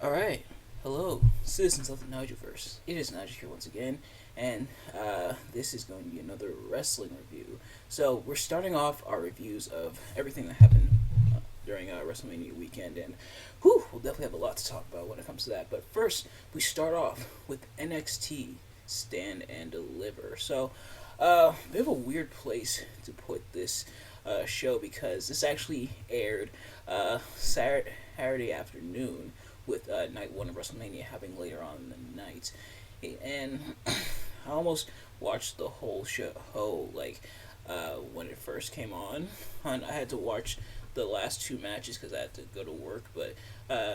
Alright, hello, citizens of the Nigelverse. It is Nigel here once again, and this is going to be another wrestling review. So, we're starting off our reviews of everything that happened during WrestleMania weekend, and we'll definitely have a lot to talk about when it comes to that. But first, we start off with NXT Stand and Deliver. So, we have a weird place to put this show because this actually aired Saturday afternoon with night one of WrestleMania having later on in the night. And I almost watched the whole show when it first came on. And I had to watch the last two matches because I had to go to work, but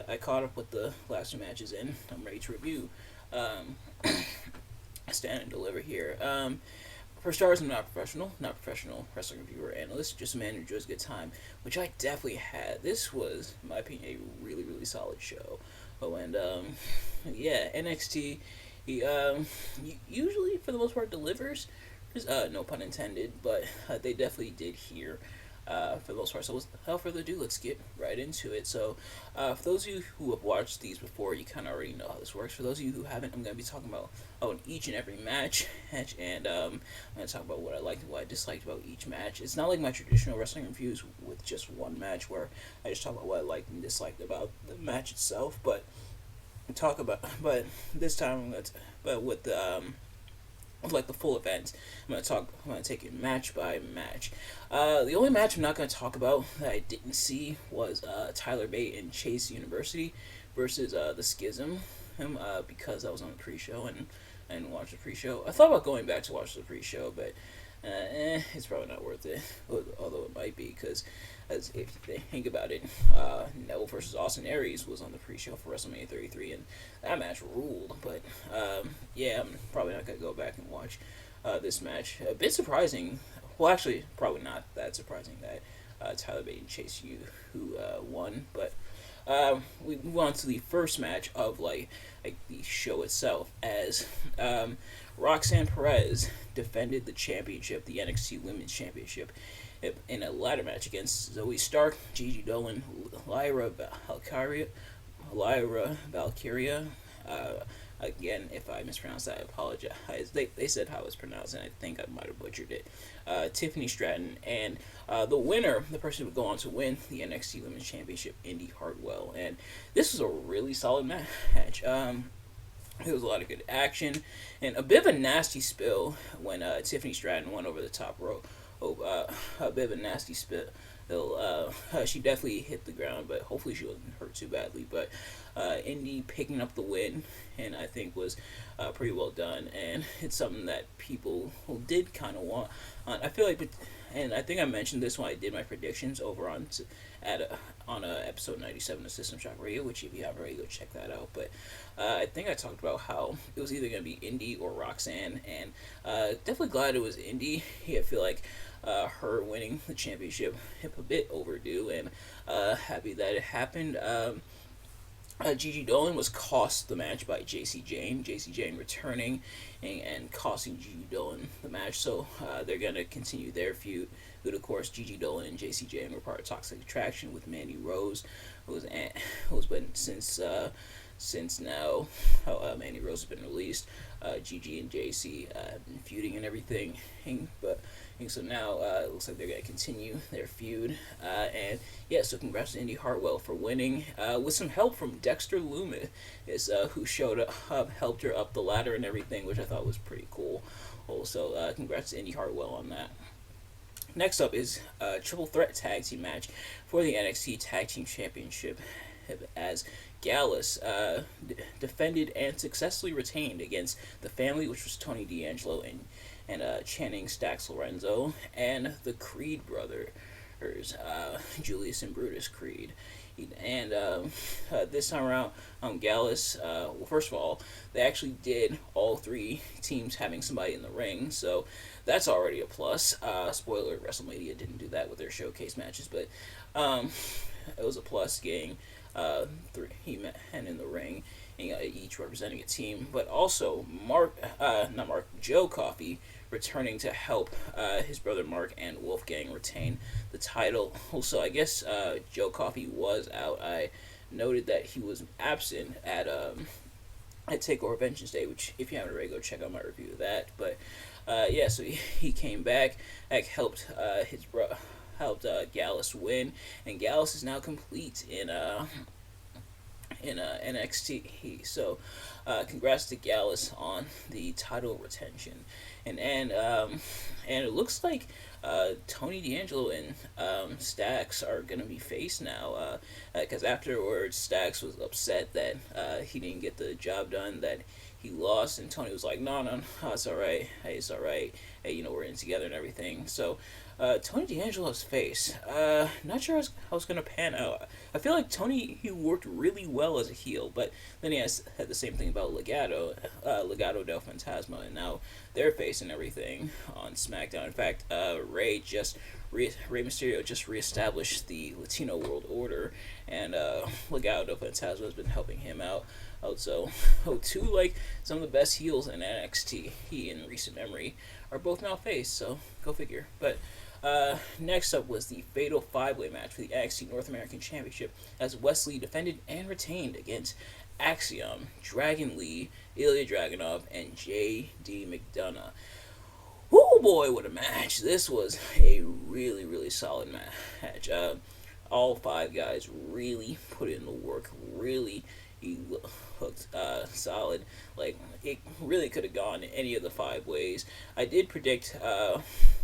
I caught up with the last two matches and I'm ready to review. Stand and Deliver here. For starters, I'm not a professional wrestling reviewer or analyst, just a man who enjoys a good time, which I definitely had. This was, in my opinion, a really, really solid show. Oh, and yeah, NXT, usually for the most part delivers. No pun intended, but they definitely did here for the most part. So without further ado, let's get right into it. So for those of you who have watched these before, you kind of already know how this works. For those of you who haven't, I'm going to be talking about each and every match, and I'm going to talk about what I liked and what I disliked about each match. It's not like my traditional wrestling reviews with just one match where I just talk about what I liked and disliked about the match itself, but this time but with like the full event. I'm gonna take it match by match. The only match I'm not gonna talk about that I didn't see was Tyler Bate and Chase University versus the Schism. Because I was on the pre-show and I didn't watch the pre-show. I thought about going back to watch the pre-show, but it's probably not worth it. Although it might be, because as if you think about it, Neville versus Austin Aries was on the pre-show for WrestleMania 33, and that match ruled. But yeah, I'm probably not gonna go back and watch this match. A bit surprising. Well, actually, probably not that surprising that Tyler Bate and Chase U who won, but. We move on to the first match of the show itself, as Roxanne Perez defended the championship, the NXT Women's Championship, in a ladder match against Zoe Stark, Gigi Dolan, Lyra Valkyria. Again, if I mispronounced that, I apologize. They said how it's pronounced, and I think I might have butchered it. Tiffany Stratton, and the winner, the person who would go on to win the NXT Women's Championship, Indy Hartwell. And this was a really solid match. There was a lot of good action, and a bit of a nasty spill when Tiffany Stratton went over the top rope. A bit of a nasty spill. She definitely hit the ground, but hopefully she wasn't hurt too badly. But Indy picking up the win, and I think was pretty well done, and it's something that people did kind of want. I feel like, and I think I mentioned this when I did my predictions over on episode 97 of System Shock Radio, which if you haven't already, go check that out. But I think I talked about how it was either going to be Indy or Roxanne, and definitely glad it was Indy. I feel like her winning the championship a bit overdue, and happy that it happened. Gigi Dolan was cost the match by JC Jane. JC Jane returning and costing Gigi Dolan the match. So they're going to continue their feud. But of course, Gigi Dolan and JC Jane were part of Toxic Attraction with Mandy Rose, who's been since now Mandy Rose has been released. Gigi and JC have been feuding and everything, but so now it looks like they're going to continue their feud. And yeah, so congrats to Indy Hartwell for winning with some help from Dexter Lumis, who showed up, helped her up the ladder and everything, which I thought was pretty cool. Also, congrats to Indy Hartwell on that. Next up is a triple threat tag team match for the NXT Tag Team Championship, as Gallus defended and successfully retained against the Family, which was Tony D'Angelo and Channing Stax Lorenzo, and the Creed brothers, Julius and Brutus Creed. And this time around, Gallus, well, first of all, they actually did all three teams having somebody in the ring, so that's already a plus. Spoiler, WrestleMania didn't do that with their showcase matches, but it was a plus getting three men in the ring, each representing a team. But also Joe Coffey returning to help his brother Mark and Wolfgang retain the title. Also, I guess Joe Coffey was out. noted that he was absent at Takeover Vengeance Day, which if you haven't already, go check out my review of that. But yeah, so he came back, helped helped Gallus win, and Gallus is now complete in NXT. So, congrats to Gallus on the title retention, and it looks like Tony D'Angelo and Stax are gonna be faced now. Because afterwards, Stax was upset that he didn't get the job done, that he lost, and Tony was like, no, it's all right. Hey, it's all right. Hey, we're in together and everything. So, Tony D'Angelo's face. Not sure how it's gonna pan out. I feel like Tony, he worked really well as a heel, but then he had the same thing about Legado del Fantasma, and now they're facing everything on SmackDown. In fact, Rey Mysterio just reestablished the Latino World Order, and Legado del Fantasma has been helping him out. Also, two like some of the best heels in NXT in recent memory are both now face, so go figure. But next up was the Fatal 5-Way match for the NXT North American Championship, as Wesley defended and retained against Axiom, Dragon Lee, Ilya Dragunov, and J.D. McDonough. Oh boy, what a match! This was a really, really solid match. All 5 guys really put in the work, really he looked solid. Like, it really could have gone any of the 5 ways. I did predict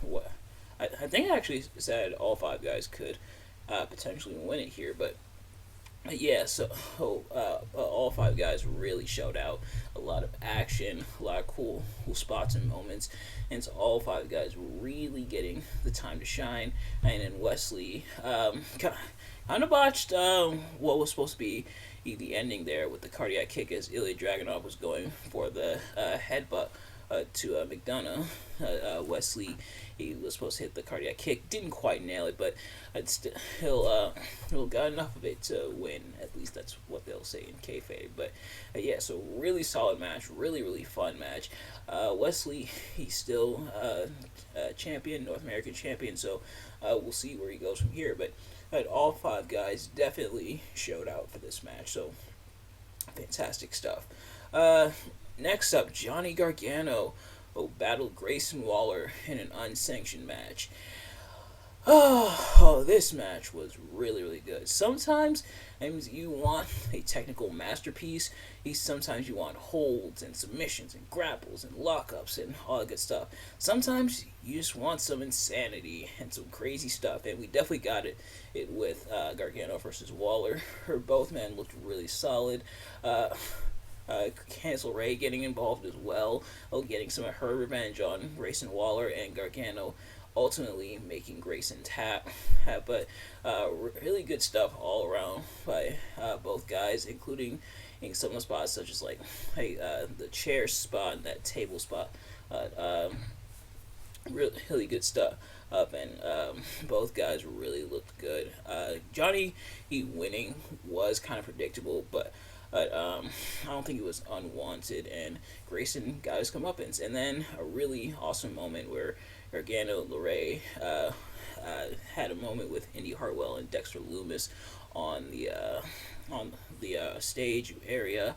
what I think I actually said all 5 guys could potentially win it here, but yeah, so all 5 guys really showed out. A lot of action, a lot of cool spots and moments, and so all 5 guys really getting the time to shine. And then Wesley kind of botched what was supposed to be the ending there with the cardiac kick, as Ilya Dragunov was going for the headbutt to McDonough. Wesley, he was supposed to hit the cardiac kick, didn't quite nail it, but he'll got enough of it to win. At least that's what they'll say in kayfabe. But yeah, so really solid match, really, really fun match. Wesley, he's still champion, North American champion, so we'll see where he goes from here. But all 5 guys definitely showed out for this match, so fantastic stuff. Next up, Johnny Gargano battled Grayson Waller in an unsanctioned match. Oh, this match was really, really good. Sometimes you want a technical masterpiece. Sometimes you want holds and submissions and grapples and lockups and all that good stuff. Sometimes you just want some insanity and some crazy stuff, and we definitely got it with Gargano versus Waller. Both men looked really solid. Hansel Ray getting involved as well, getting some of her revenge on Grayson Waller, and Gargano ultimately making Grayson tap. But really good stuff all around by both guys, including in some of the spots such as like the chair spot and that table spot. Really good stuff. And both guys really looked good. Johnny, he winning was kind of predictable, but I don't think it was unwanted, and Grayson got his comeuppance. And then a really awesome moment where Gargano LeRae had a moment with Indy Hartwell and Dexter Loomis on the stage area,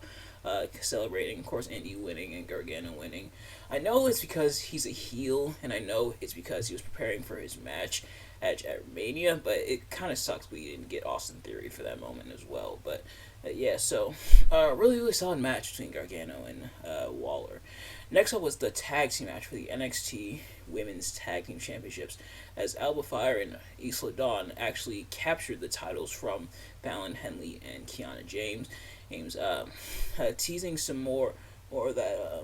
celebrating, of course, Indy winning and Gargano winning. I know it's because he's a heel, and I know it's because he was preparing for his match at Mania, but it kind of sucks we didn't get Austin Theory for that moment as well. But yeah, so really, really solid match between Gargano and Waller. Next up was the tag team match for the NXT Women's Tag Team Championships, as Alba Fire and Isla Dawn actually captured the titles from Fallon Henley and Kiana James, teasing some more of that.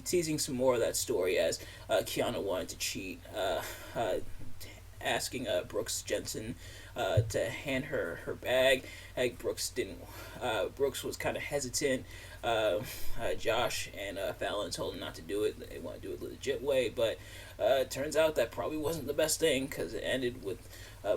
Teasing some more of that story, as Kiana wanted to cheat, asking Brooks Jensen to hand her bag. Brooks didn't. Brooks was kind of hesitant. Josh and Fallon told him not to do it. They want to do it the legit way, but turns out that probably wasn't the best thing, because it ended with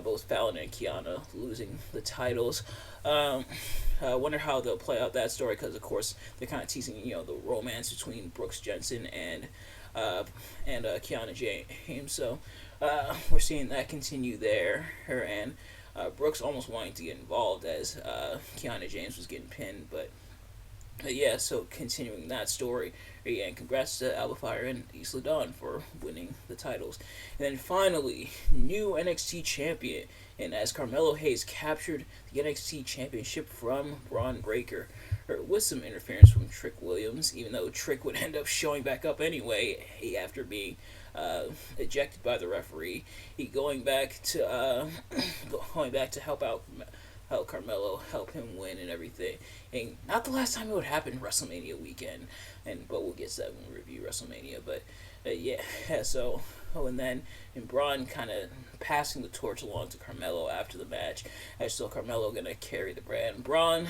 both Fallon and Kiana losing the titles. I wonder how they'll play out that story, because of course they're kind of teasing the romance between Brooks Jensen and Kiana James. So we're seeing that continue there, and Brooks almost wanting to get involved as Kiana James was getting pinned, but yeah, so continuing that story, and congrats to Alba Fire and Isla Dawn for winning the titles. And then finally, new NXT champion, and as Carmelo Hayes captured the NXT championship from Braun Breaker, with some interference from Trick Williams, even though Trick would end up showing back up anyway after being ejected by the referee. He going back to help out Carmelo, help him win and everything. And not the last time it would happen, WrestleMania weekend, but we'll get to that when we review WrestleMania. But yeah, so and then Braun kind of passing the torch along to Carmelo after the match. So Carmelo gonna carry the brand. Braun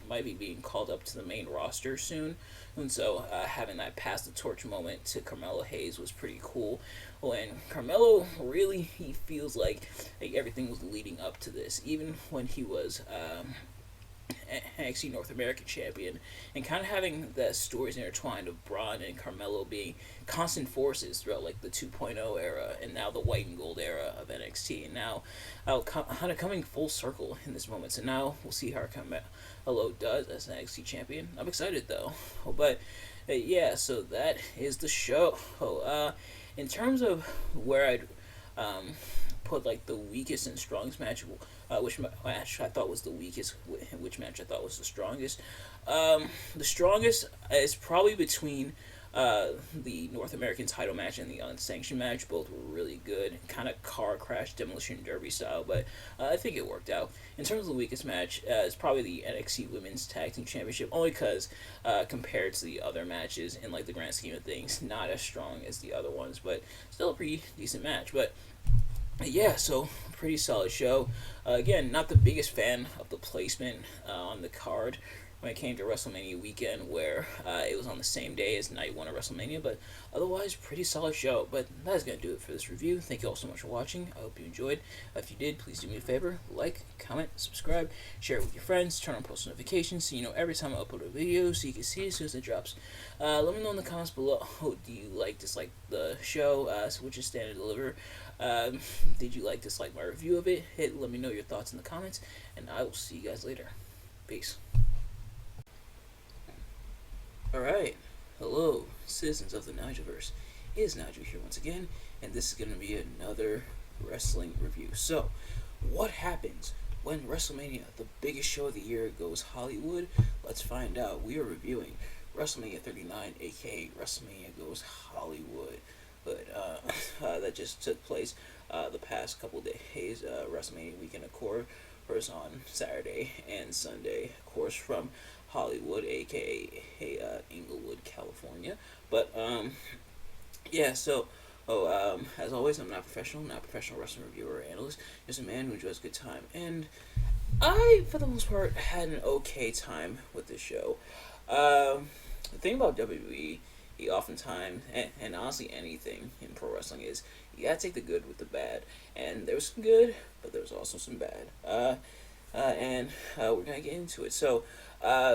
might be being called up to the main roster soon, and so having that pass the torch moment to Carmelo Hayes was pretty cool. When Carmelo really, he feels like everything was leading up to this, even when he was NXT North American champion, and kind of having the stories intertwined of Braun and Carmelo being constant forces throughout like the 2.0 era and now the white and gold era of NXT, and now kind of coming full circle in this moment. So now we'll see how Carmelo does as an NXT champion. I'm excited though, but yeah, so that is the show. In terms of where I'd put like the weakest and strongest match, which match I thought was the weakest, which match I thought was the strongest. The strongest is probably between the North American title match and the unsanctioned match. Both were really good, kind of car crash demolition derby style, but I think it worked out. In terms of the weakest match, it's probably the NXT Women's Tag Team Championship, only because compared to the other matches in like the grand scheme of things, not as strong as the other ones, but still a pretty decent match. But yeah, so pretty solid show. Again, not the biggest fan of the placement on the card when it came to WrestleMania weekend, where it was on the same day as night one of WrestleMania, but otherwise, pretty solid show. But that's going to do it for this review. Thank you all so much for watching. I hope you enjoyed. If you did, please do me a favor, like, comment, subscribe, share it with your friends, turn on post notifications so you know every time I upload a video so you can see it as soon as it drops. Let me know in the comments below, do you dislike the show, which is Stand and Deliver? Did you dislike my review of it? Let me know your thoughts in the comments, and I will see you guys later. Peace. Alright, hello, citizens of the Nigelverse. It is Nigel here once again, and this is going to be another wrestling review. So, what happens when WrestleMania, the biggest show of the year, goes Hollywood? Let's find out. We are reviewing WrestleMania 39, aka WrestleMania Goes Hollywood. But that just took place the past couple days. WrestleMania weekend, of course, on Saturday and Sunday, of course, from Hollywood, aka Inglewood, California. But yeah, so as always, I'm not a professional wrestling reviewer or analyst, just a man who enjoys a good time, and I, for the most part, had an okay time with this show. The thing about WWE, oftentimes, and honestly anything in pro wrestling, is you gotta take the good with the bad, and there was some good, but there was also some bad. And we're gonna get into it. So,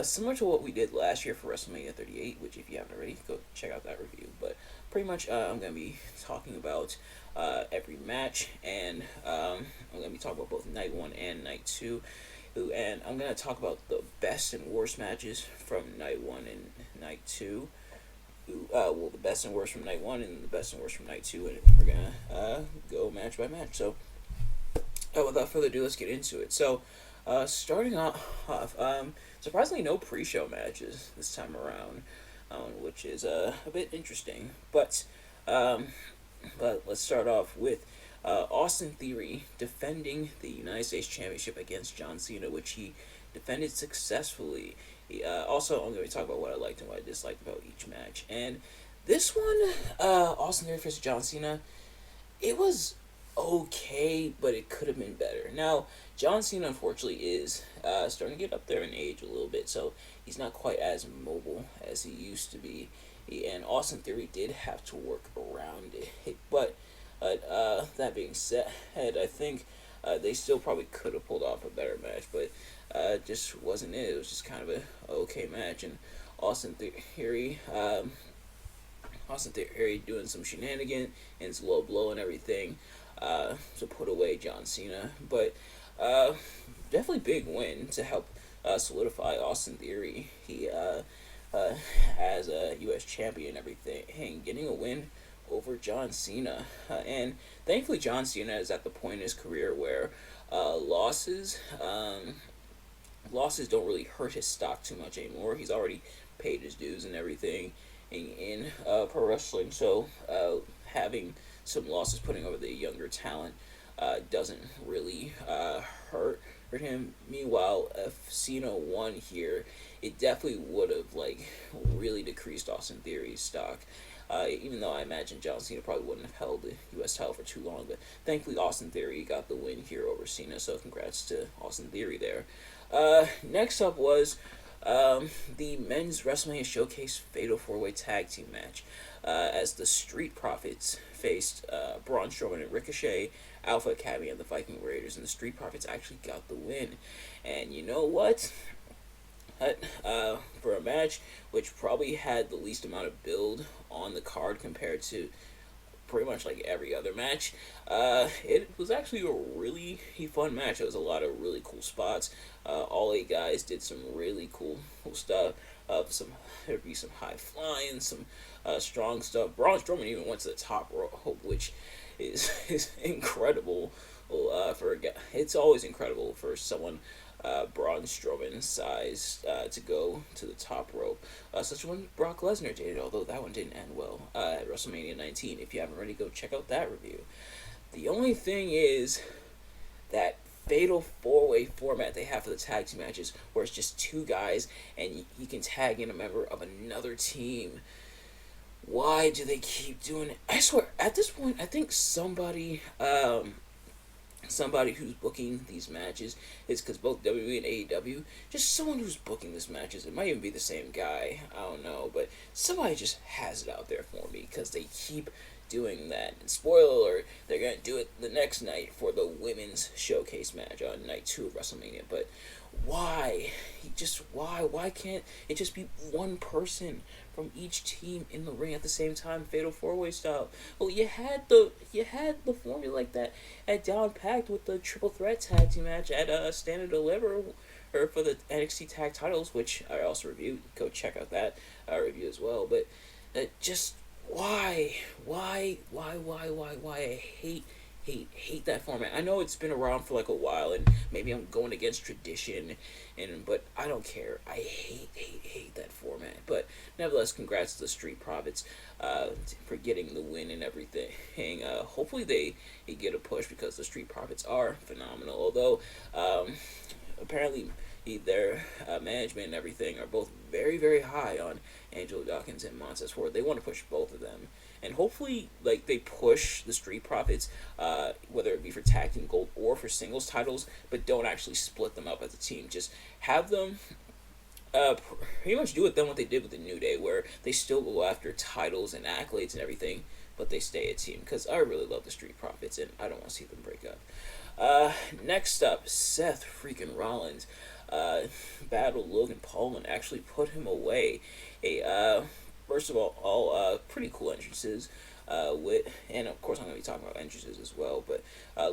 similar to what we did last year for WrestleMania 38, which if you haven't already, go check out that review. But pretty much, I'm gonna be talking about every match, and I'm gonna be talking about both night 1 and night 2. And I'm gonna talk about the best and worst matches from night 1 and night 2. Well, the best and worst from night 1 and the best and worst from night 2, and we're gonna go match by match. So, without further ado, let's get into it. So, starting off, surprisingly, no pre-show matches this time around, which is a bit interesting. But let's start off with Austin Theory defending the United States Championship against John Cena, which he defended successfully. Also, I'm going to be talking about what I liked and what I disliked about each match. And this one, Austin Theory versus John Cena, it was okay, but it could have been better. Now, John Cena, unfortunately, is starting to get up there in age a little bit, so he's not quite as mobile as he used to be. And Austin Theory did have to work around it. But that being said, I think they still probably could have pulled off a better match, but just wasn't it. It was just kind of a okay match, and Austin Theory doing some shenanigans and low blow and everything to put away John Cena. But Uh, Definitely big win to help solidify Austin Theory. He uh, as a U.S. champion and everything, and getting a win over John Cena. And thankfully, John Cena is at the point in his career where losses losses don't really hurt his stock too much anymore. He's already paid his dues and everything in pro wrestling, so having some losses, putting over the younger talent, doesn't really hurt him. Meanwhile, if Cena won here, it definitely would have like really decreased Austin Theory's stock. Even though I imagine John Cena probably wouldn't have held the U.S. title for too long, but thankfully Austin Theory got the win here over Cena, so congrats to Austin Theory there. Next up was the men's WrestleMania Showcase Fatal 4-Way Tag Team match, as the Street Profits faced Braun Strowman and Ricochet, Alpha Academy, and the Viking Raiders, and the Street Profits actually got the win. And you know what? For a match which probably had the least amount of build on the card compared to pretty much like every other match. It was actually a really fun match. There was a lot of really cool spots. All eight guys did some really cool stuff. There'd be some high flying, some strong stuff. Braun Strowman even went to the top rope, which is incredible. For a guy, it's always incredible for someone Braun Strowman size to go to the top rope. Such one Brock Lesnar did, although that one didn't end well at WrestleMania 19. If you haven't already, go check out that review. The only thing is that fatal 4-way format they have for the tag team matches, where it's just two guys and you can tag in a member of another team. Why do they keep doing it? I swear, at this point, I think somebody who's booking these matches is, because both WWE and AEW, just someone who's booking these matches. It might even be the same guy, I don't know, but somebody just has it out there for me because they keep doing that. And spoiler alert, they're gonna do it the next night for the women's showcase match on night 2 of WrestleMania. But why? Why can't it just be one person from each team in the ring at the same time, fatal 4-way style? Well, you had the formula like that at Down Packed with the triple threat tag team match at Stand and Deliver, or for the NXT tag titles, which I also reviewed. Go check out that review as well. But just why? I hate that format. I know it's been around for like a while, and maybe I'm going against tradition, but I don't care. I hate that format. But nevertheless, congrats to the Street Profits for getting the win and everything. Hopefully they get a push, because the Street Profits are phenomenal. Although apparently their management and everything are both very high on Angelo Dawkins and Montez Ford. They want to push both of them, and hopefully like they push the Street Profits, whether it be for tag team gold or for singles titles, but don't actually split them up as a team. Just have them pretty much do with them what they did with the New Day, where they still go after titles and accolades and everything, but they stay a team, because I really love the Street Profits and I don't want to see them break up. Next up, Seth freaking Rollins battled Logan Paul and actually put him away. First of all pretty cool entrances. And of course I'm going to be talking about entrances as well, but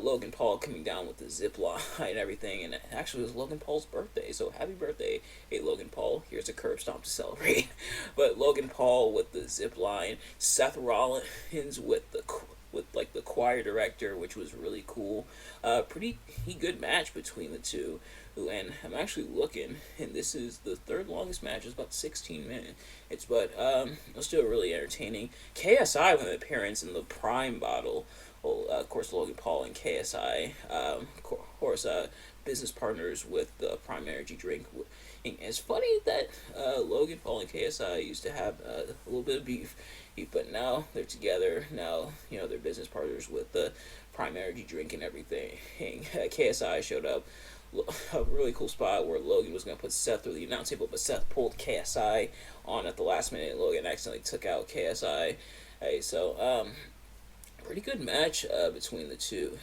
Logan Paul coming down with the zip line and everything, and actually it was Logan Paul's birthday, so happy birthday, hey Logan Paul. Here's a curb stomp to celebrate. But Logan Paul with the zip line, Seth Rollins with the choir director, which was really cool. Pretty good match between the two. And I'm actually looking, and this is the third longest match. It's about 16 minutes. It was still really entertaining. KSI with an appearance in the Prime bottle. Well, of course, Logan Paul and KSI, business partners with the Prime Energy drink. And it's funny that Logan Paul and KSI used to have a little bit of beef, but now they're together. Now they're business partners with the Prime Energy drink and everything. And KSI showed up. A really cool spot where Logan was going to put Seth through the announce table, but Seth pulled KSI on at the last minute, and Logan accidentally took out KSI. Pretty good match between the two.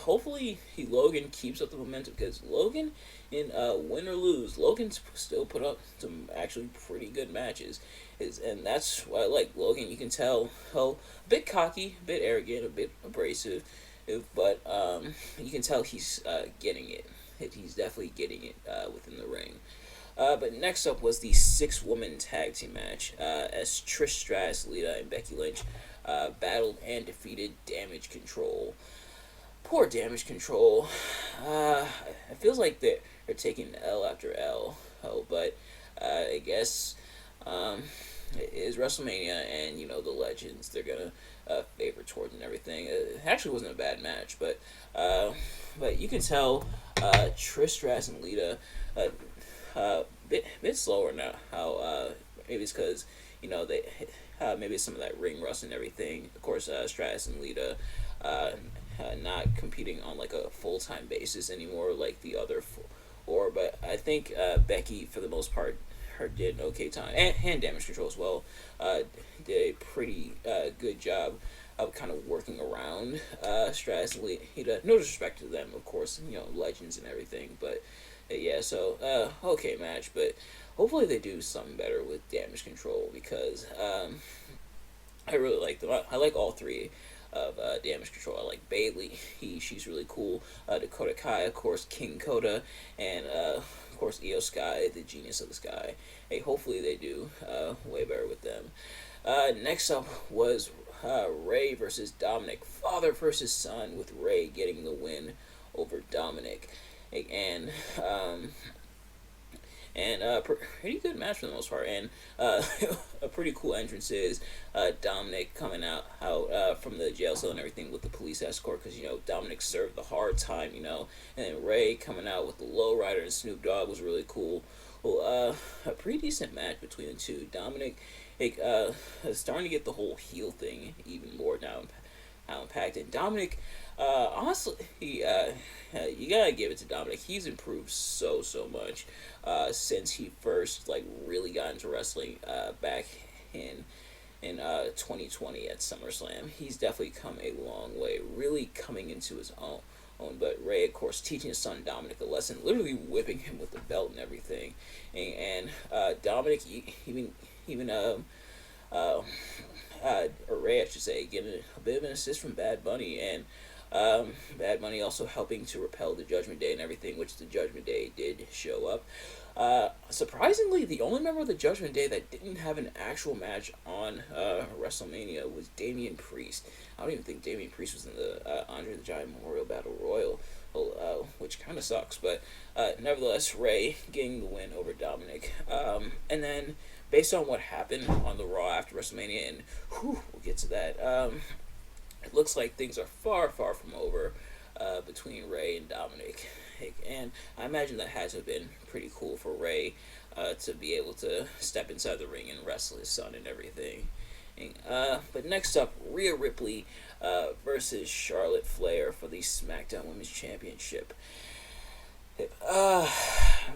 Hopefully Logan keeps up the momentum, because Logan, in win or lose, Logan still put up some actually pretty good matches. And that's why I like Logan. You can tell, a bit cocky, a bit arrogant, a bit abrasive, but you can tell he's getting it. He's definitely getting it within the ring. But next up was the six-woman tag team match as Trish Stratus, Lita, and Becky Lynch battled and defeated Damage Control. Poor Damage Control. It feels like they're taking L after L. Oh, but I guess it is WrestleMania, and the legends they're gonna favor towards and everything. It actually wasn't a bad match, but you can tell Trish Stratus and Lita bit slower now. How maybe it's because they maybe it's some of that ring rust and everything. Of course, Stratus and Lita not competing on like a full-time basis anymore like the other four. But I think Becky for the most part did an okay time, and Damage Control as well did a pretty good job of kind of working around Stratus and Lita. No disrespect to them, of course, legends and everything, but yeah, so okay match, but hopefully they do something better with Damage Control because I really like them. I like all three of Damage Control. I like Bailey. She's really cool. Dakota Kai, of course, King Coda, and of course Io Sky, the genius of the sky. Hey, hopefully they do way better with them. Next up was Ray versus Dominic, father versus son, with Ray getting the win over Dominic, and pretty good match for the most part, and a pretty cool entrance is Dominic coming out from the jail cell and everything with the police escort, because Dominic served the hard time, and then Ray coming out with the lowrider and Snoop Dogg was really cool. Well, a pretty decent match between the two. Dominic is starting to get the whole heel thing even more down packed, and Dominic, honestly, you gotta give it to Dominic. He's improved so much since he first really got into wrestling back in 2020 at SummerSlam. He's definitely come a long way, really coming into his own. But Ray, of course, teaching his son Dominic a lesson, literally whipping him with the belt and everything, and Dominic even or Ray, I should say, getting a bit of an assist from Bad Bunny, and Bad Bunny also helping to repel the Judgment Day and everything, which the Judgment Day did show up. Surprisingly, the only member of the Judgment Day that didn't have an actual match on WrestleMania was Damian Priest. I don't even think Damian Priest was in the Andre the Giant Memorial Battle Royal, which kind of sucks. But nevertheless, Ray getting the win over Dominic. And then, based on what happened on the Raw after WrestleMania, and we'll get to that, it looks like things are far from over between Ray and Dominic. And I imagine that had to have been pretty cool for Ray to be able to step inside the ring and wrestle his son and everything. But next up, Rhea Ripley versus Charlotte Flair for the SmackDown Women's Championship.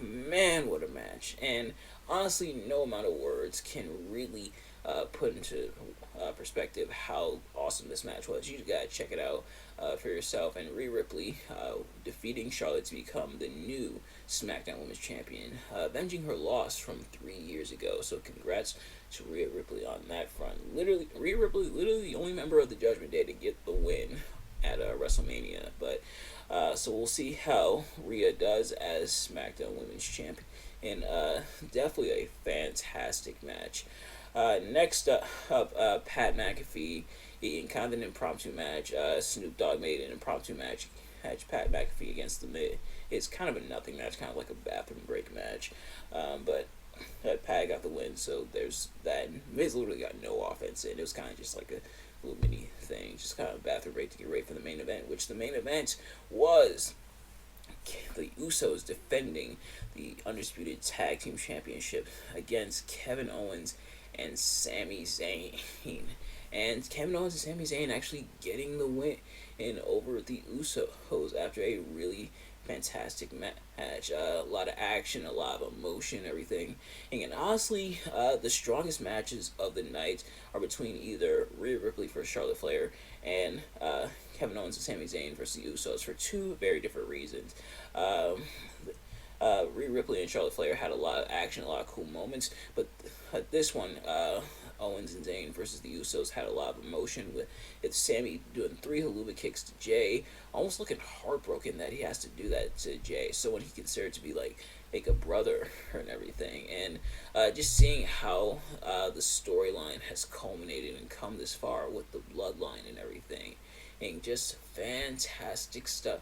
Man, what a match. And honestly, no amount of words can really put into perspective how awesome this match was. You gotta check it out for yourself. And Rhea Ripley defeating Charlotte to become the new SmackDown Women's Champion, avenging her loss from 3 years ago. So congrats to Rhea Ripley on that front. Rhea Ripley, literally the only member of the Judgment Day to get the win at WrestleMania. But so we'll see how Rhea does as SmackDown Women's Champion. And definitely a fantastic match. Next up, Pat McAfee in kind of an impromptu match. Snoop Dogg made an impromptu match. Pat McAfee against the Miz. It's kind of a nothing match, kind of like a bathroom break match. But Pat got the win, so there's that. Miz literally got no offense in. It was kind of just like a little mini thing, just kind of a bathroom break to get ready for the main event, which the main event was the Usos defending the Undisputed Tag Team Championship against Kevin Owens and Sami Zayn. And Kevin Owens and Sami Zayn actually getting the win over the Usos after a really fantastic match. A lot of action, a lot of emotion, everything. And honestly, the strongest matches of the night are between either Rhea Ripley versus Charlotte Flair and Kevin Owens and Sami Zayn versus the Usos for two very different reasons. Rhea Ripley and Charlotte Flair had a lot of action, a lot of cool moments, but this one, Owens and Zayn versus the Usos had a lot of emotion with Sammy doing 3 haluva kicks to Jay, almost looking heartbroken that he has to do that to Jay, someone he considered to be like a brother and everything, and just seeing how the storyline has culminated and come this far with the bloodline and everything, and just fantastic stuff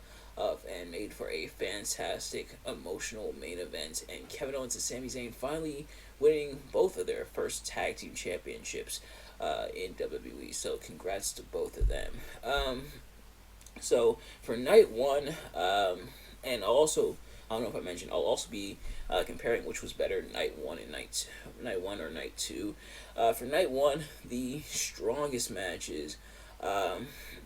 and made for a fantastic emotional main event, and Kevin Owens and Sami Zayn finally winning both of their first tag team championships in WWE. So congrats to both of them. So for night one, and also I don't know if I mentioned, I'll also be comparing which was better, night one and night one or night two. For night one, the strongest matches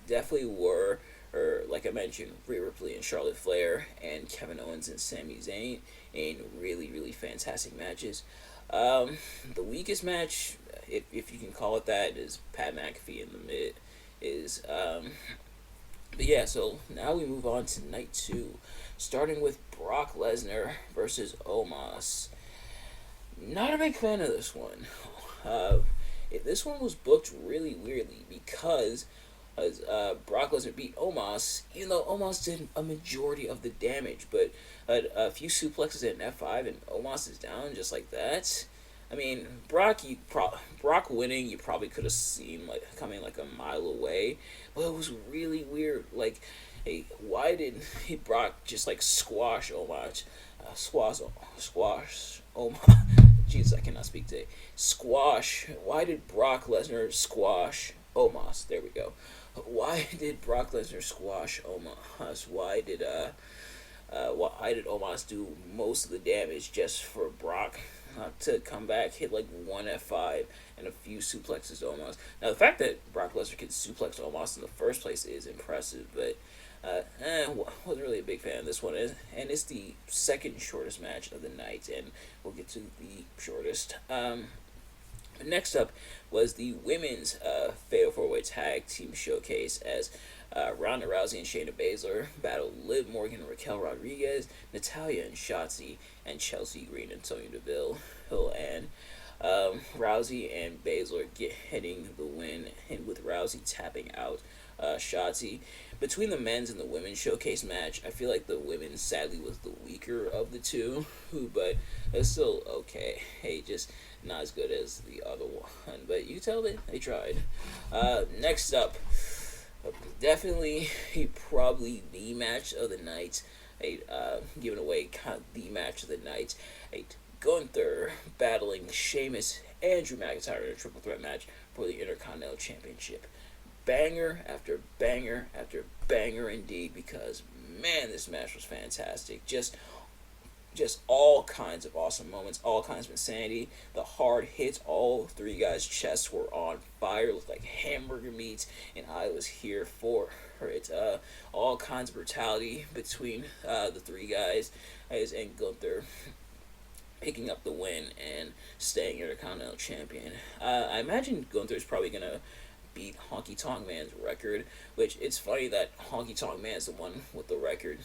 definitely were, or like I mentioned, Rhea Ripley and Charlotte Flair, and Kevin Owens and Sami Zayn in really fantastic matches. The weakest match, if you can call it that, is Pat McAfee in the mid. But yeah, so now we move on to night two, starting with Brock Lesnar versus Omos. Not a big fan of this one. This one was booked really weirdly because Brock Lesnar beat Omos, even though Omos did a majority of the damage, but a few suplexes at an F5 and Omos is down just like that. I mean, Brock winning, you probably could have seen coming like a mile away, but it was really weird. Like, hey, why did Brock just squash Omos? Squash Omos. Jesus, I cannot speak today. Squash. Why did Brock Lesnar squash Omos? There we go. Why did Brock Lesnar squash Omos? Why did Omos do most of the damage just for Brock to come back, hit one F5 and a few suplexes to Omos? Now the fact that Brock Lesnar could suplex Omos in the first place is impressive, but wasn't really a big fan of this one, and it's the second shortest match of the night, and we'll get to the shortest. Next up was the women's Fatal 4-Way Tag Team Showcase as Ronda Rousey and Shayna Baszler battled Liv Morgan and Raquel Rodriguez, Natalya and Shotzi, and Chelsea Green and Sonya Deville. And Rousey and Baszler getting the win, and with Rousey tapping out Shotzi. Between the men's and the women's showcase match, I feel like the women's sadly was the weaker of the two, but it's still okay. Hey, just not as good as the other one, but you can tell they tried. Next up, definitely probably the match of the night. Giving away kind of the match of the night. Gunther battling Sheamus and Drew McIntyre in a triple threat match for the Intercontinental Championship. Banger after banger after banger indeed, because man, this match was fantastic. Just all kinds of awesome moments, all kinds of insanity. The hard hits, all three guys' chests were on fire, looked like hamburger meats, and I was here for it. All kinds of brutality between the three guys, and Gunther picking up the win and staying Intercontinental Champion. I imagine Gunther's probably gonna beat Honky Tonk Man's record, which it's funny that Honky Tonk Man's the one with the record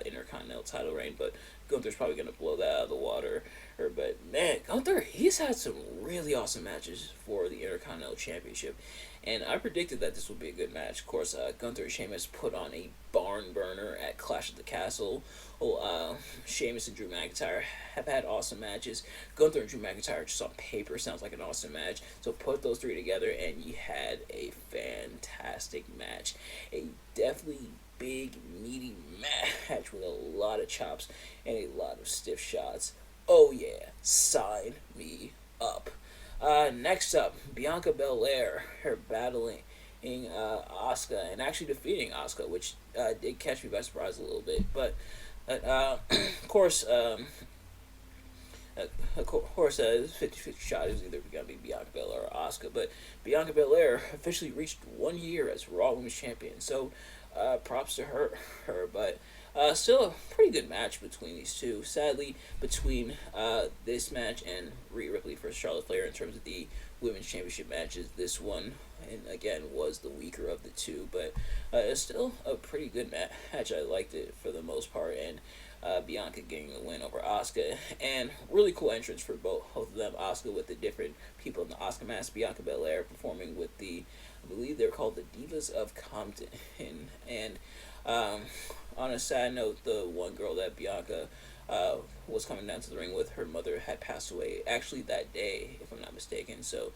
Intercontinental title reign, but Gunther's probably going to blow that out of the water. But man, Gunther, he's had some really awesome matches for the Intercontinental Championship, and I predicted that this would be a good match. Of course, Gunther and Sheamus put on a barn burner at Clash of the Castle. Sheamus and Drew McIntyre have had awesome matches. Gunther and Drew McIntyre just on paper sounds like an awesome match. So put those three together and you had a fantastic match. A definitely big, meaty match with a lot of chops and a lot of stiff shots. Oh yeah, sign me up. Next up, Bianca Belair, her battling Asuka and actually defeating Asuka, which did catch me by surprise a little bit. But of course, 50-50 shot is either going to be Bianca Belair or Asuka. But Bianca Belair officially reached 1 year as Raw Women's Champion, so props to her. But still a pretty good match between these two. Sadly, between this match and Rhea Ripley versus Charlotte Flair in terms of the Women's Championship matches, this one, and again, was the weaker of the two. But it's still a pretty good match. I liked it for the most part. And Bianca getting the win over Asuka, and really cool entrance for both of them. Asuka with the different people in the Asuka mask, Bianca Belair performing with the, I believe they're called the Divas of Compton, and on a sad note, the one girl that Bianca was coming down to the ring with, her mother had passed away actually that day, if I'm not mistaken. So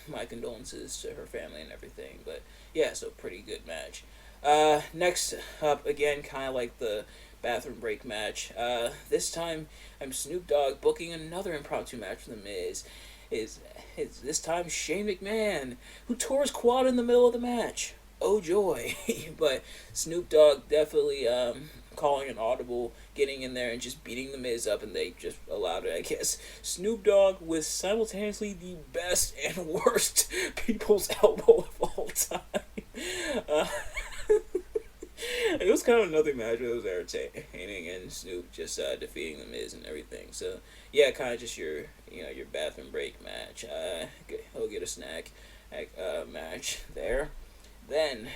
my condolences to her family and everything. But yeah, so pretty good match. Next up, again, kind of like the bathroom break match. This time, I'm Snoop Dogg booking another impromptu match for The Miz. Is this time Shane McMahon, who tore his quad in the middle of the match. Oh joy! But Snoop Dogg definitely calling an audible, getting in there and just beating The Miz up, and they just allowed it, I guess. Snoop Dogg with simultaneously the best and worst people's elbow of all time. It was kind of another match that was entertaining, and Snoop just defeating The Miz and everything. So yeah, kind of just your your bathroom break match. He'll get a snack match there. Then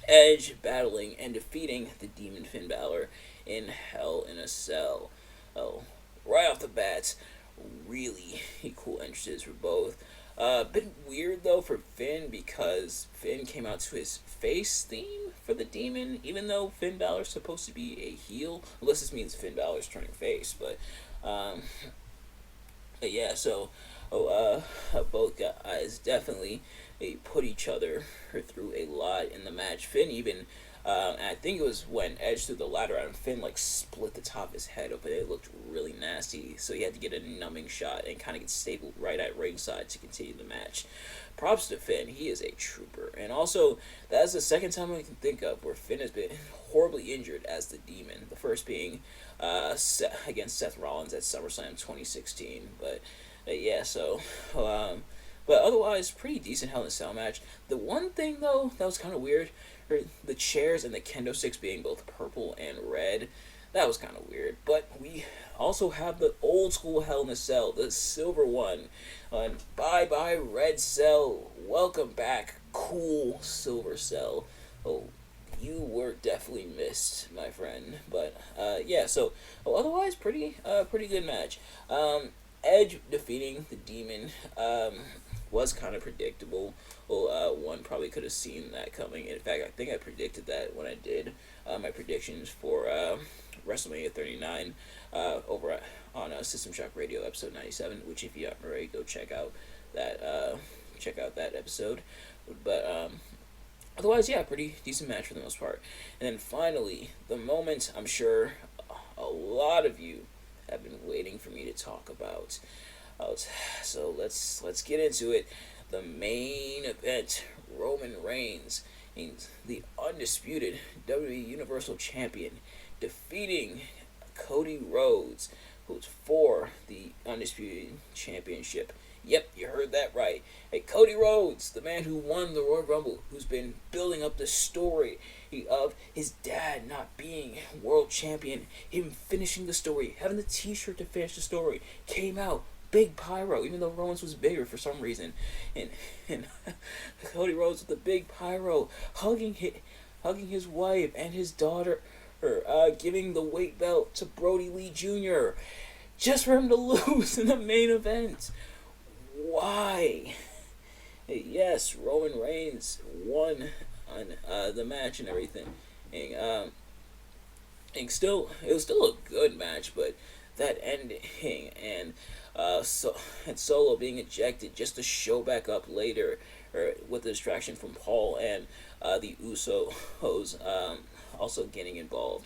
Edge battling and defeating the Demon Finn Balor in Hell in a Cell. Oh, right off the bat, really cool entrances for both. Bit weird though for Finn, because Finn came out to his face theme for the Demon, even though Finn Balor's supposed to be a heel. Unless this means Finn Balor's turning face, but yeah. So both guys definitely they put each other through a lot in the match. Finn even. I think it was when Edge threw the ladder at him, Finn like split the top of his head open. It looked really nasty, so he had to get a numbing shot and kind of get stabled right at ringside to continue the match. Props to Finn, he is a trooper. And also, that's the second time I can think of where Finn has been horribly injured as the Demon. The first being against Seth Rollins at SummerSlam 2016. But yeah, so but otherwise, pretty decent Hell in a Cell match. The one thing though that was kind of weird, the chairs and the kendo sticks being both purple and red. That was kind of weird. But we also have the old school Hell in a Cell, the silver one. Bye bye Red Cell. Welcome back, cool Silver Cell. Oh, you were definitely missed, my friend. But yeah, so otherwise pretty good match. Edge defeating the Demon was kind of predictable. Well, one probably could have seen that coming. In fact, I think I predicted that when I did my predictions for WrestleMania 39 over on System Shock Radio episode 97, which if you haven't already, go check out that episode. But otherwise, yeah, pretty decent match for the most part. And then finally, the moment I'm sure a lot of you have been waiting for me to talk about. So let's get into it. The main event: Roman Reigns, the undisputed WWE Universal Champion, defeating Cody Rhodes, who's for the Undisputed Championship. Yep, you heard that right. Hey, Cody Rhodes, the man who won the Royal Rumble, who's been building up the story of his dad not being world champion, him finishing the story, having the t-shirt to finish the story, came out, big pyro, even though Rollins was bigger for some reason, and Cody Rhodes with the big pyro, hugging his wife and his daughter, giving the weight belt to Brody Lee Jr., just for him to lose in the main event. Why? Yes, Roman Reigns won on the match and everything. And it was still a good match, but that ending and Solo being ejected just to show back up later, or with the distraction from Paul and the Usos also getting involved.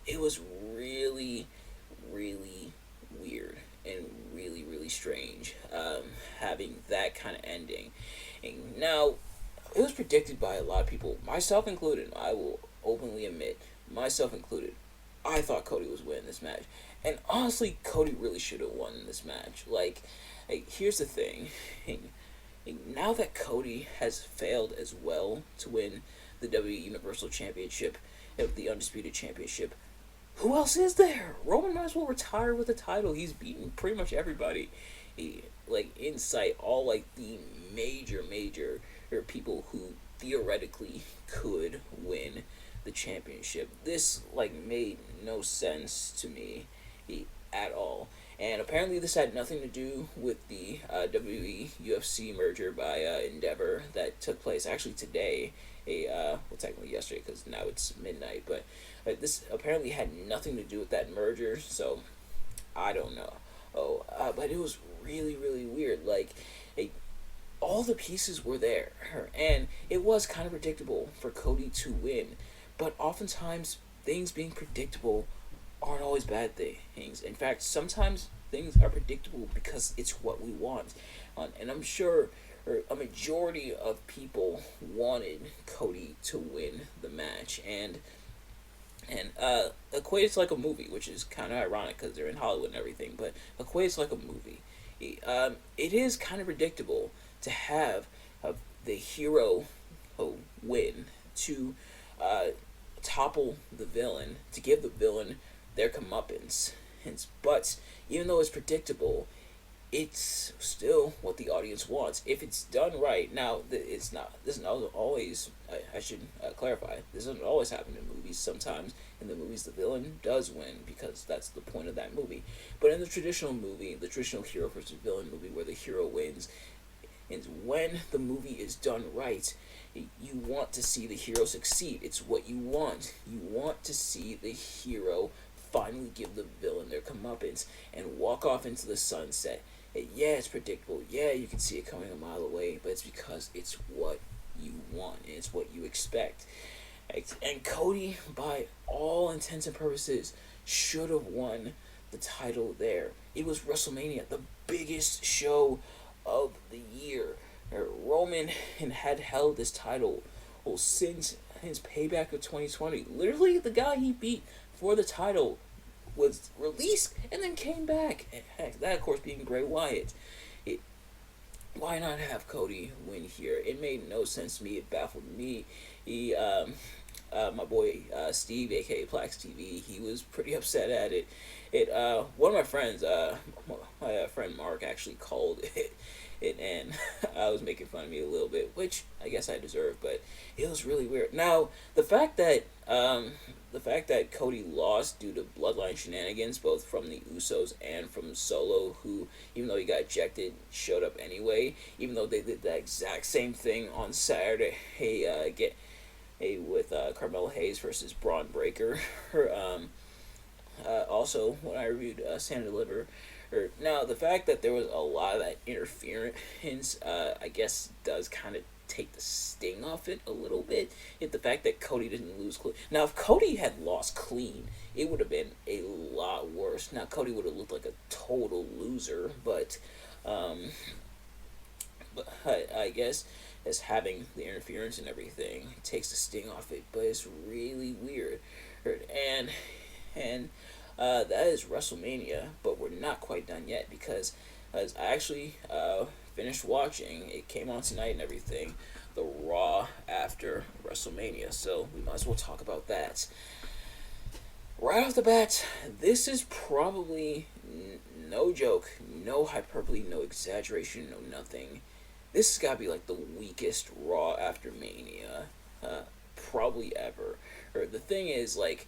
It was really, really weird and really, really strange having that kind of ending. And now, it was predicted by a lot of people, myself included. I will openly admit, myself included, I thought Cody was winning this match. And honestly, Cody really should have won this match. Like, here's the thing. Now that Cody has failed as well to win the WWE Universal Championship, the Undisputed Championship, who else is there? Roman might as well retire with the title. He's beaten pretty much everybody. In sight, all like the major people who theoretically could win the championship. This like made no sense to me at all. And apparently, this had nothing to do with the WWE UFC merger by Endeavor that took place actually today. Well, technically yesterday because now it's midnight, but this apparently had nothing to do with that merger. So I don't know. But it was really really weird. Like, it, all the pieces were there, and it was kind of predictable for Cody to win. But oftentimes, things being predictable aren't always bad things. In fact, sometimes things are predictable because it's what we want. And I'm sure a majority of people wanted Cody to win the match, and equates like a movie, which is kind of ironic because they're in Hollywood and everything. But equates like a movie. It is kind of predictable to have the hero win to topple the villain, to give the villain their comeuppance. But even though it's predictable, it's still what the audience wants if it's done right. Now, it's not. This is not always. I should clarify. This doesn't always happen in movies. Sometimes in the movies, the villain does win because that's the point of that movie. But in the traditional movie, the traditional hero versus villain movie, where the hero wins, and when the movie is done right, you want to see the hero succeed. It's what you want. You want to see the hero finally give the villain their comeuppance and walk off into the sunset. Yeah, it's predictable. Yeah, you can see it coming a mile away, but it's because it's what you want and it's what you expect. And Cody, by all intents and purposes, should have won the title there. It was WrestleMania, the biggest show of the year. Roman had held this title since his payback of 2020. Literally, the guy he beat for the title was released and then came back. Heck, that of course being Bray Wyatt. Why not have Cody win here? It made no sense to me. It baffled me. My boy Steve, aka Plax TV, he was pretty upset at it. One of my friends, my friend Mark, actually called it, and I was making fun of me a little bit, which I guess I deserve, but it was really weird. Now, the fact that Cody lost due to bloodline shenanigans, both from the Usos and from Solo, who, even though he got ejected, showed up anyway, even though they did the exact same thing on Saturday. With Carmelo Hayes versus Braun Breaker. Also, when I reviewed Stand and Deliver, now the fact that there was a lot of that interference, I guess, does kind of take the sting off it a little bit. The fact that Cody didn't lose clean. Now, if Cody had lost clean, it would have been a lot worse. Now, Cody would have looked like a total loser, but I guess as having the interference and everything takes the sting off it, but it's really weird. And that is WrestleMania, but we're not quite done yet because as I actually finished watching, it came on tonight and everything, the Raw after WrestleMania, so we might as well talk about that. Right off the bat, this is probably, no joke, no hyperbole, no exaggeration, no nothing, this has got to be like the weakest Raw after Mania, probably ever. The thing is, like,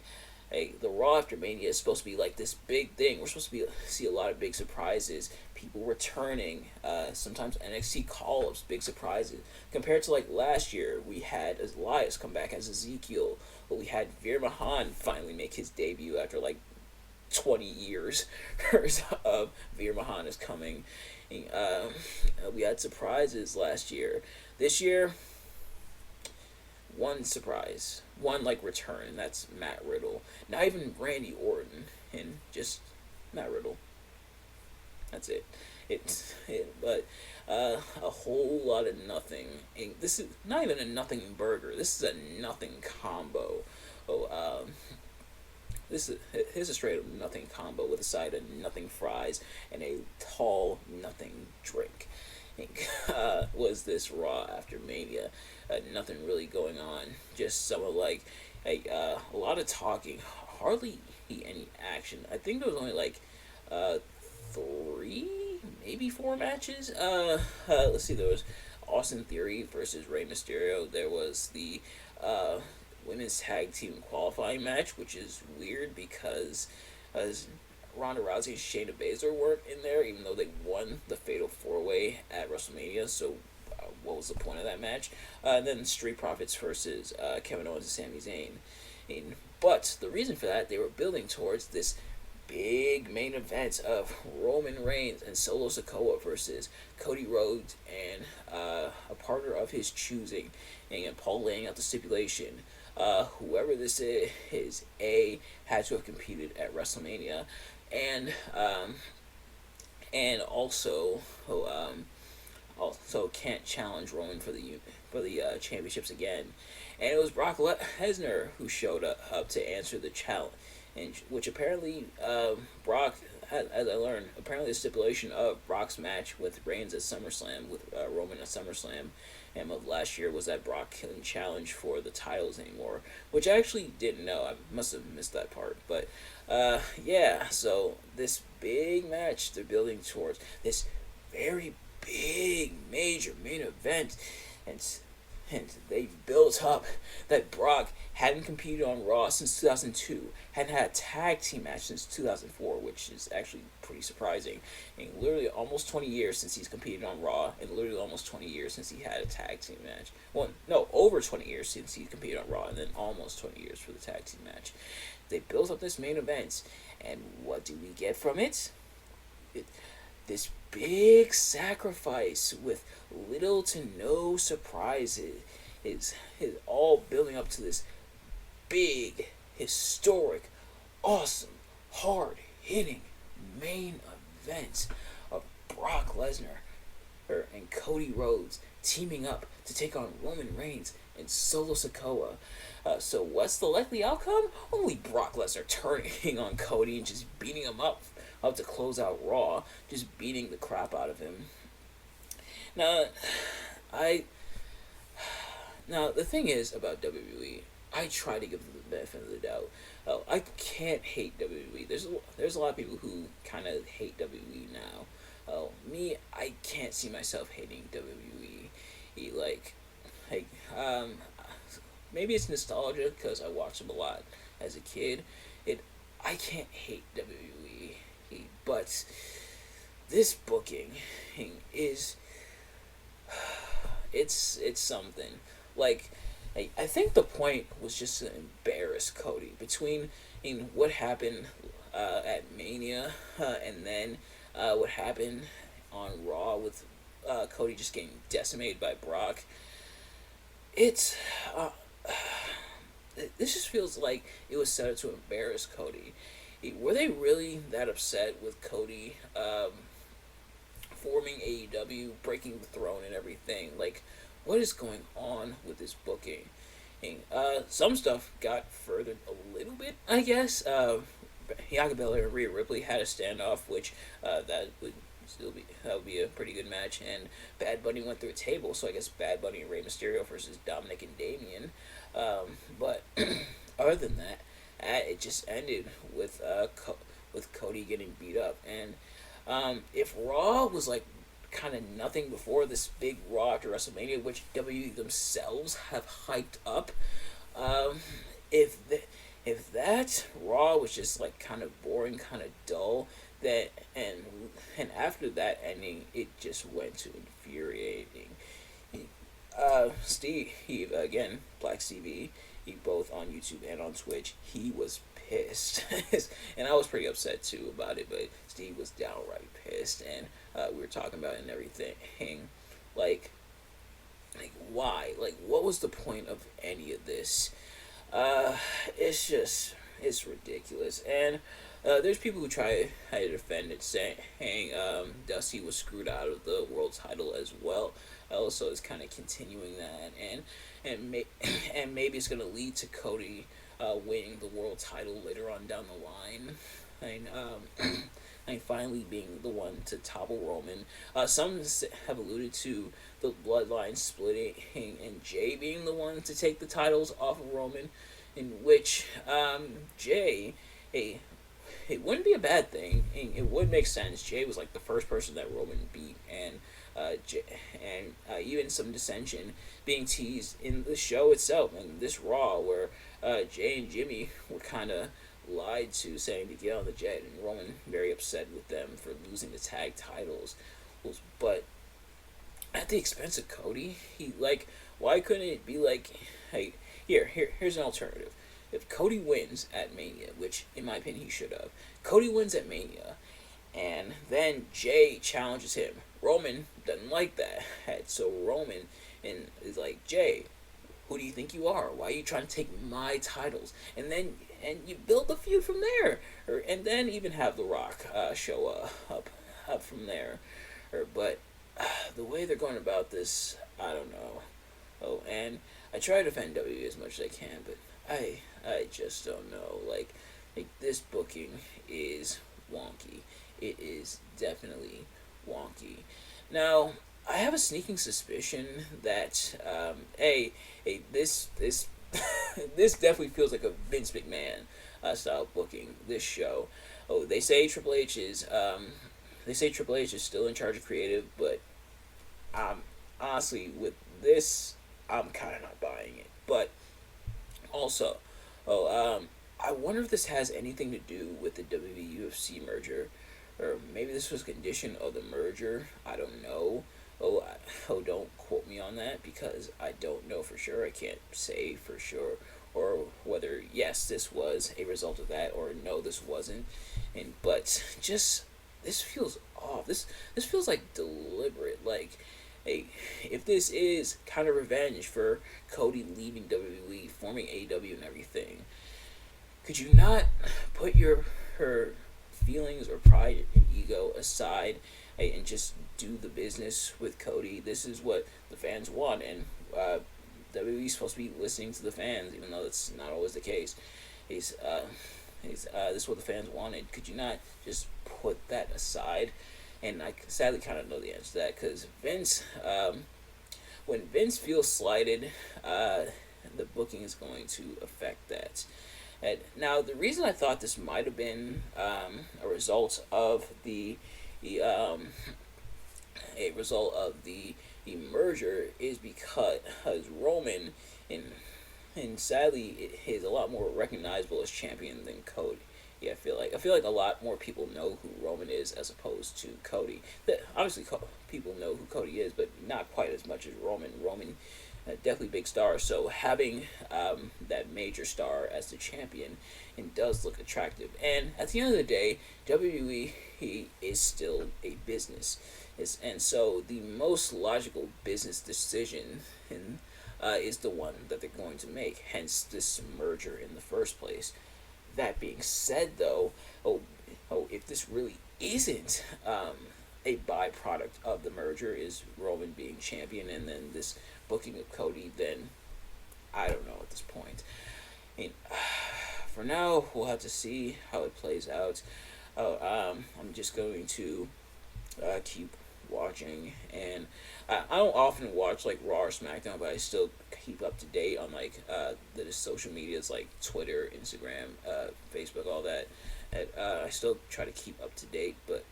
the Raw after Mania is supposed to be like this big thing. We're supposed to see a lot of big surprises, people returning, sometimes NXT call-ups, big surprises. Compared to like last year, we had Elias come back as Ezekiel, but we had Veer Mahan finally make his debut after like 20 years of Veer Mahan is coming. We had surprises last year. This year, one surprise, one like return, and that's Matt Riddle. Not even Randy Orton, and just Matt Riddle. That's it. But a whole lot of nothing. And this is not even a nothing burger. This is a nothing combo. This is a straight up nothing combo with a side of nothing fries and a tall nothing drink. Was this Raw after Mania? Nothing really going on. Just some of like a lot of talking, hardly any action. I think there was only like 3, maybe 4 matches. Let's see. There was Austin Theory versus Rey Mysterio. There was the women's tag team qualifying match, which is weird because Ronda Rousey and Shayna Baszler weren't in there, even though they won the Fatal 4-Way at WrestleMania. So, what was the point of that match? And then Street Profits versus Kevin Owens and Sami Zayn. But the reason for that, they were building towards this big main event of Roman Reigns and Solo Sikoa versus Cody Rhodes and a partner of his choosing. And Paul laying out the stipulation. Whoever this is, had to have competed at WrestleMania, and also can't challenge Roman for the championships again. And it was Brock Lesnar who showed up to answer the challenge, which apparently Brock, as I learned, apparently the stipulation of Brock's match with Reigns at SummerSlam, with Roman at SummerSlam of last year, was that Brock couldn't challenge for the titles anymore, which I actually didn't know. I must have missed that part. But yeah, so this big match they're building towards, this very big major main event, and they built up that Brock hadn't competed on Raw since 2002, hadn't had a tag team match since 2004, which is actually pretty surprising. And literally almost 20 years since he's competed on Raw, and literally almost 20 years since he had a tag team match. Well, no, over 20 years since he competed on Raw, and then almost 20 years for the tag team match. They built up this main event, and what do we get from it? This big sacrifice with little to no surprises is all building up to this big, historic, awesome, hard-hitting main event of Brock Lesnar and Cody Rhodes teaming up to take on Roman Reigns and Solo Sikoa. So what's the likely outcome? Only Brock Lesnar turning on Cody and just beating him up to close out Raw, just beating the crap out of him. Now, the thing is about WWE, I try to give them the benefit of the doubt. I can't hate WWE. There's a lot of people who kind of hate WWE now. Me, I can't see myself hating WWE. Maybe it's nostalgia because I watched them a lot as a kid. I can't hate WWE. But this booking is it's something. Like, I think the point was just to embarrass Cody between what happened at Mania and then what happened on Raw with Cody just getting decimated by Brock. This just feels like it was set up to embarrass Cody. Were they really that upset with Cody forming AEW, breaking the throne and everything? Like, what is going on with this booking? Some stuff got furthered a little bit, I guess. Bianca Belair and Rhea Ripley had a standoff, which that would be a pretty good match. And Bad Bunny went through a table, so I guess Bad Bunny and Rey Mysterio versus Dominic and Damian. But other than that, it just ended with Cody getting beat up. And if Raw was like kind of nothing before this big Raw after WrestleMania, which WWE themselves have hyped up, if that Raw was just like kind of boring, kind of dull, that and after that ending, it just went to infuriating. Steve again, Black CV, both on YouTube and on Twitch, he was pissed, and I was pretty upset too about it. But Steve was downright pissed, and we were talking about it and everything. Like why? Like, what was the point of any of this? It's ridiculous, and there's people who try to defend it, saying Dusty was screwed out of the world title as well. Also, is kind of continuing that, and maybe it's going to lead to Cody winning the world title later on down the line, and finally being the one to topple Roman. Some have alluded to the bloodline splitting and Jay being the one to take the titles off of Roman, in which Jay, it wouldn't be a bad thing. It would make sense. Jay was like the first person that Roman beat, and and even some dissension being teased in the show itself, and this Raw, where Jay and Jimmy were kind of lied to, saying to get on the jet, and Roman very upset with them for losing the tag titles. But at the expense of Cody, why couldn't it be like, hey, here's an alternative. If Cody wins at Mania, which in my opinion he should have, Cody wins at Mania, and then Jay challenges him. Roman doesn't like that, so Roman is like, Jay, who do you think you are? Why are you trying to take my titles? And you build the feud from there, and then even have The Rock show up from there, but the way they're going about this, I don't know. Oh, and I try to defend WWE as much as I can, but I just don't know. Like this booking is wonky. It is definitely wonky. Now, I have a sneaking suspicion that this this definitely feels like a Vince McMahon style booking. This show. Oh, they say Triple H is still in charge of creative, but honestly, with this, I'm kind of not buying it. But also, I wonder if this has anything to do with the WWE UFC merger, or maybe this was a condition of the merger. I don't know. Don't quote me on that because I don't know for sure. I can't say for sure, or whether yes, this was a result of that, or no, this wasn't. But just this feels off. This feels like deliberate. Like, hey, if this is kind of revenge for Cody leaving WWE, forming AEW and everything, could you not put her feelings or pride and ego aside, and just do the business with Cody? This is what the fans want, and WWE's supposed to be listening to the fans, even though that's not always the case. This is what the fans wanted. Could you not just put that aside? And I sadly kind of know the answer to that, because when Vince feels slighted, the booking is going to affect that. And now, the reason I thought this might have been a result of the merger is because Roman, and sadly, is a lot more recognizable as champion than Cody. Yeah, I feel like a lot more people know who Roman is as opposed to Cody. Obviously, people know who Cody is, but not quite as much as Roman. Roman, definitely big star. So having that major star as the champion, it does look attractive. And at the end of the day, WWE is still a business, and so the most logical business decision is the one that they're going to make. Hence this merger in the first place. That being said, though, if this really isn't a byproduct of the merger, is Roman being champion and then this booking of Cody, then I don't know at this point. I mean, for now, we'll have to see how it plays out. I'm just going to keep watching, and I don't often watch like Raw or SmackDown, but I still keep up to date on like the social medias like Twitter, Instagram, Facebook, all that. And, I still try to keep up to date, but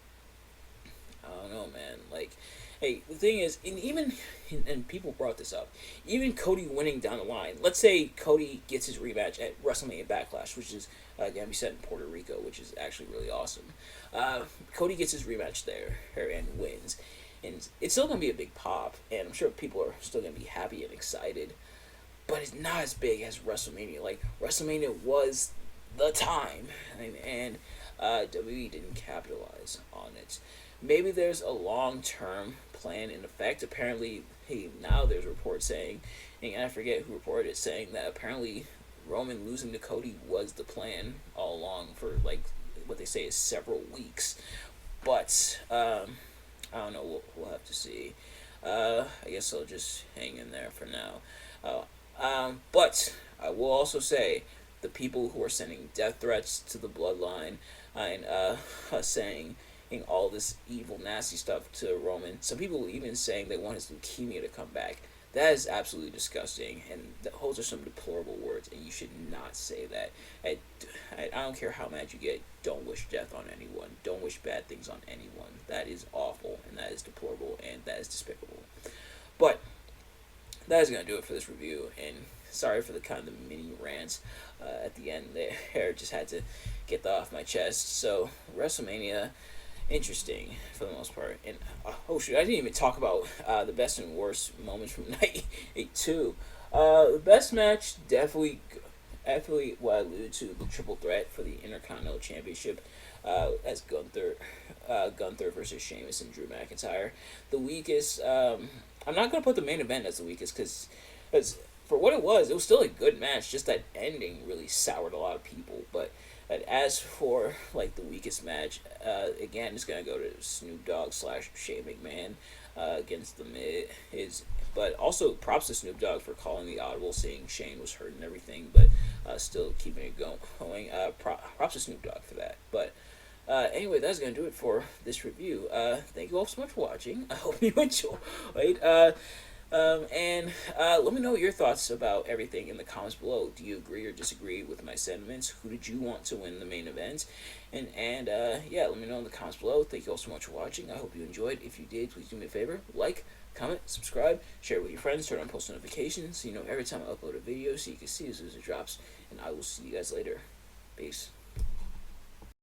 I don't know, man. Like, hey, the thing is, and people brought this up, even Cody winning down the line. Let's say Cody gets his rematch at WrestleMania Backlash, which is going to be set in Puerto Rico, which is actually really awesome. Cody gets his rematch there and wins. And it's still going to be a big pop, and I'm sure people are still going to be happy and excited. But it's not as big as WrestleMania. Like, WrestleMania was the time, and WWE didn't capitalize on it. Maybe there's a long-term plan in effect. Apparently, now there's reports saying, and I forget who reported it, saying that apparently Roman losing to Cody was the plan all along for, like, what they say is several weeks. But, I don't know, we'll have to see. I guess I'll just hang in there for now. But I will also say, the people who are sending death threats to the bloodline and saying all this evil, nasty stuff to Roman. Some people even saying they want his leukemia to come back. That is absolutely disgusting, and those are some deplorable words, and you should not say that. I don't care how mad you get. Don't wish death on anyone. Don't wish bad things on anyone. That is awful, and that is deplorable, and that is despicable. But that is going to do it for this review, and sorry for the kind of mini rants at the end there. Just had to get that off my chest. So, WrestleMania, interesting for the most part. And oh shoot, I didn't even talk about the best and worst moments from night 8 2. The best match, definitely what I alluded to, the triple threat for the Intercontinental Championship, as Gunther versus Sheamus and Drew McIntyre. The weakest, I'm not gonna put the main event as the weakest because for what it was still a good match. Just that ending really soured a lot of people. But as for like the weakest match, again, it's gonna go to Snoop Dogg / Shane McMahon against the Miz. But also props to Snoop Dogg for calling the audible, saying Shane was hurt and everything, but still keeping it going. Props to Snoop Dogg for that. But anyway, that's going to do it for this review. Thank you all so much for watching. I hope you enjoyed. And let me know your thoughts about everything in the comments below. Do you agree or disagree with my sentiments? Who did you want to win the main event? And yeah, let me know in the comments below. Thank you all so much for watching. I hope you enjoyed. If you did, please do me a favor. Like, comment, subscribe, share it with your friends, turn on post notifications so you know every time I upload a video so you can see as soon as it drops. And I will see you guys later. Peace.